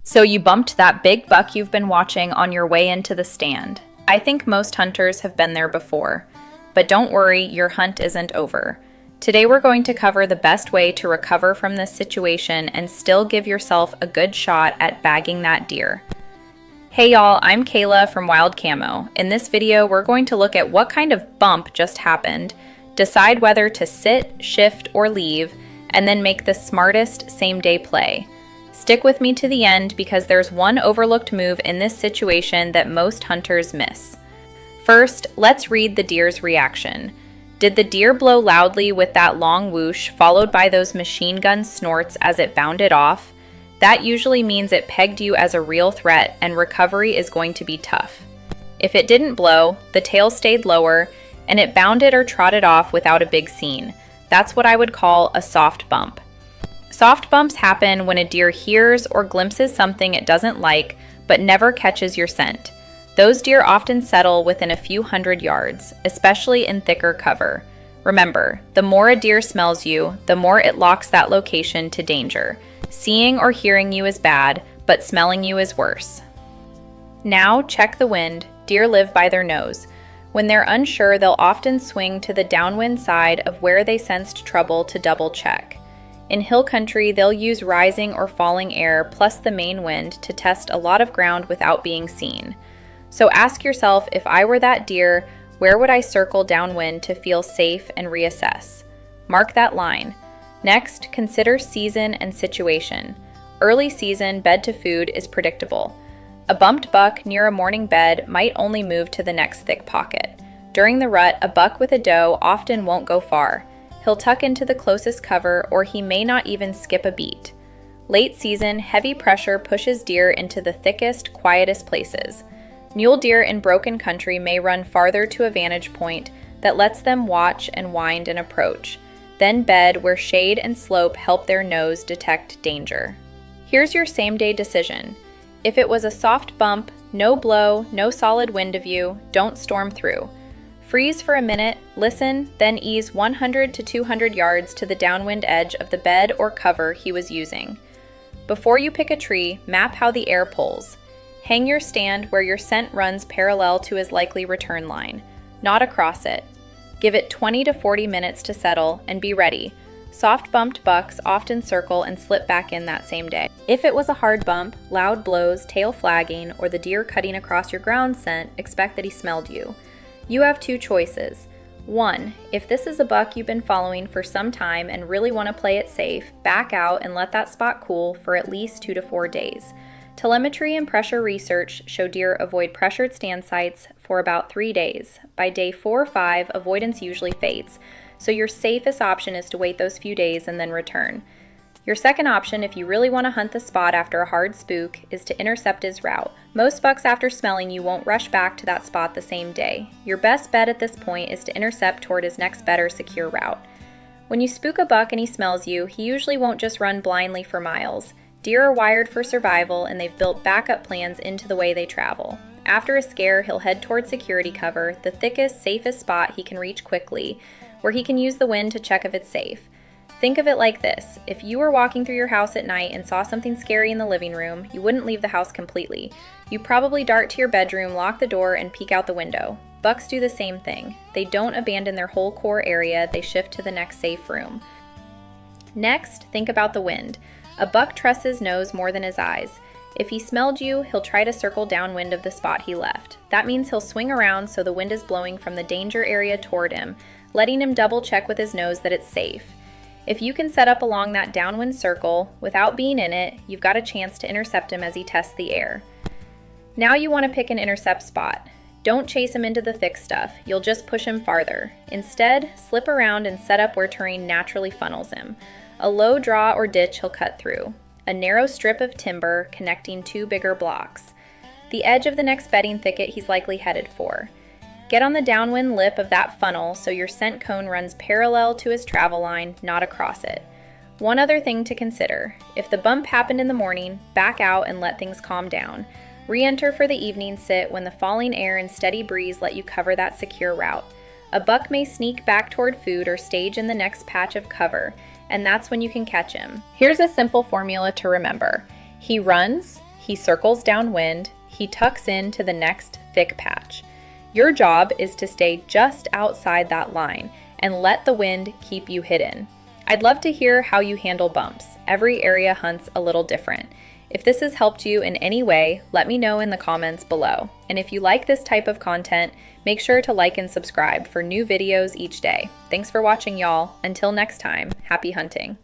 So you bumped that big buck you've been watching on your way into the stand. I think most hunters have been there before. But don't worry, your hunt isn't over. Today we're going to cover the best way to recover from this situation and still give yourself a good shot at bagging that deer. Hey y'all, I'm Kayla from Wild Camo. In this video, we're going to look at what kind of bump just happened, decide whether to sit, shift, or leave, and then make the smartest same-day play. Stick with me to the end because there's one overlooked move in this situation that most hunters miss. First, let's read the deer's reaction. Did the deer blow loudly with that long whoosh followed by those machine gun snorts as it bounded off? That usually means it pegged you as a real threat and recovery is going to be tough. If it didn't blow, the tail stayed lower, and it bounded or trotted off without a big scene. That's what I would call a soft bump. Soft bumps happen when a deer hears or glimpses something it doesn't like, but never catches your scent. Those deer often settle within a few hundred yards, especially in thicker cover. Remember, the more a deer smells you, the more it locks that location to danger. Seeing or hearing you is bad, but smelling you is worse. Now check the wind. Deer live by their nose. When they're unsure, they'll often swing to the downwind side of where they sensed trouble to double check. In hill country, they'll use rising or falling air plus the main wind to test a lot of ground without being seen. So ask yourself, if I were that deer, where would I circle downwind to feel safe and reassess? Mark that line. Next, consider season and situation. Early season bed to food is predictable. A bumped buck near a morning bed might only move to the next thick pocket. During the rut, a buck with a doe often won't go far. He'll tuck into the closest cover, or he may not even skip a beat. Late season, heavy pressure pushes deer into the thickest, quietest places. Mule deer in broken country may run farther to a vantage point that lets them watch and wind and approach, then bed where shade and slope help their nose detect danger. Here's your same-day decision. If it was a soft bump, no blow, no solid wind of you, don't storm through. Freeze for a minute, listen, then ease 100 to 200 yards to the downwind edge of the bed or cover he was using. Before you pick a tree, map how the air pulls. Hang your stand where your scent runs parallel to his likely return line, not across it. Give it 20 to 40 minutes to settle and be ready. Soft bumped bucks often circle and slip back in that same day. If it was a hard bump, loud blows, tail flagging, or the deer cutting across your ground scent, expect that he smelled you. You have two choices. One, if this is a buck you've been following for some time and really want to play it safe, back out and let that spot cool for at least 2 to 4 days. Telemetry and pressure research show deer avoid pressured stand sites for about 3 days. By day 4 or 5, avoidance usually fades, so your safest option is to wait those few days and then return. Your second option, if you really want to hunt the spot after a hard spook, is to intercept his route. Most bucks after smelling you won't rush back to that spot the same day. Your best bet at this point is to intercept toward his next better secure route. When you spook a buck and he smells you, he usually won't just run blindly for miles. Deer are wired for survival and they've built backup plans into the way they travel. After a scare, he'll head toward security cover, the thickest, safest spot he can reach quickly, where he can use the wind to check if it's safe. Think of it like this. If you were walking through your house at night and saw something scary in the living room, you wouldn't leave the house completely. You probably dart to your bedroom, lock the door, and peek out the window. Bucks do the same thing. They don't abandon their whole core area, they shift to the next safe room. Next, think about the wind. A buck trusts his nose more than his eyes. If he smelled you, he'll try to circle downwind of the spot he left. That means he'll swing around so the wind is blowing from the danger area toward him, letting him double check with his nose that it's safe. If you can set up along that downwind circle without being in it, you've got a chance to intercept him as he tests the air. Now you want to pick an intercept spot. Don't chase him into the thick stuff, you'll just push him farther. Instead, slip around and set up where terrain naturally funnels him. A low draw or ditch he'll cut through. A narrow strip of timber connecting 2 bigger blocks. The edge of the next bedding thicket he's likely headed for. Get on the downwind lip of that funnel so your scent cone runs parallel to his travel line, not across it. One other thing to consider. If the bump happened in the morning, back out and let things calm down. Re-enter for the evening sit when the falling air and steady breeze let you cover that secure route. A buck may sneak back toward food or stage in the next patch of cover, and that's when you can catch him. Here's a simple formula to remember. He runs, he circles downwind, he tucks into the next thick patch. Your job is to stay just outside that line and let the wind keep you hidden. I'd love to hear how you handle bumps. Every area hunts a little different. If this has helped you in any way, let me know in the comments below. And if you like this type of content, make sure to like and subscribe for new videos each day. Thanks for watching, y'all. Until next time, happy hunting.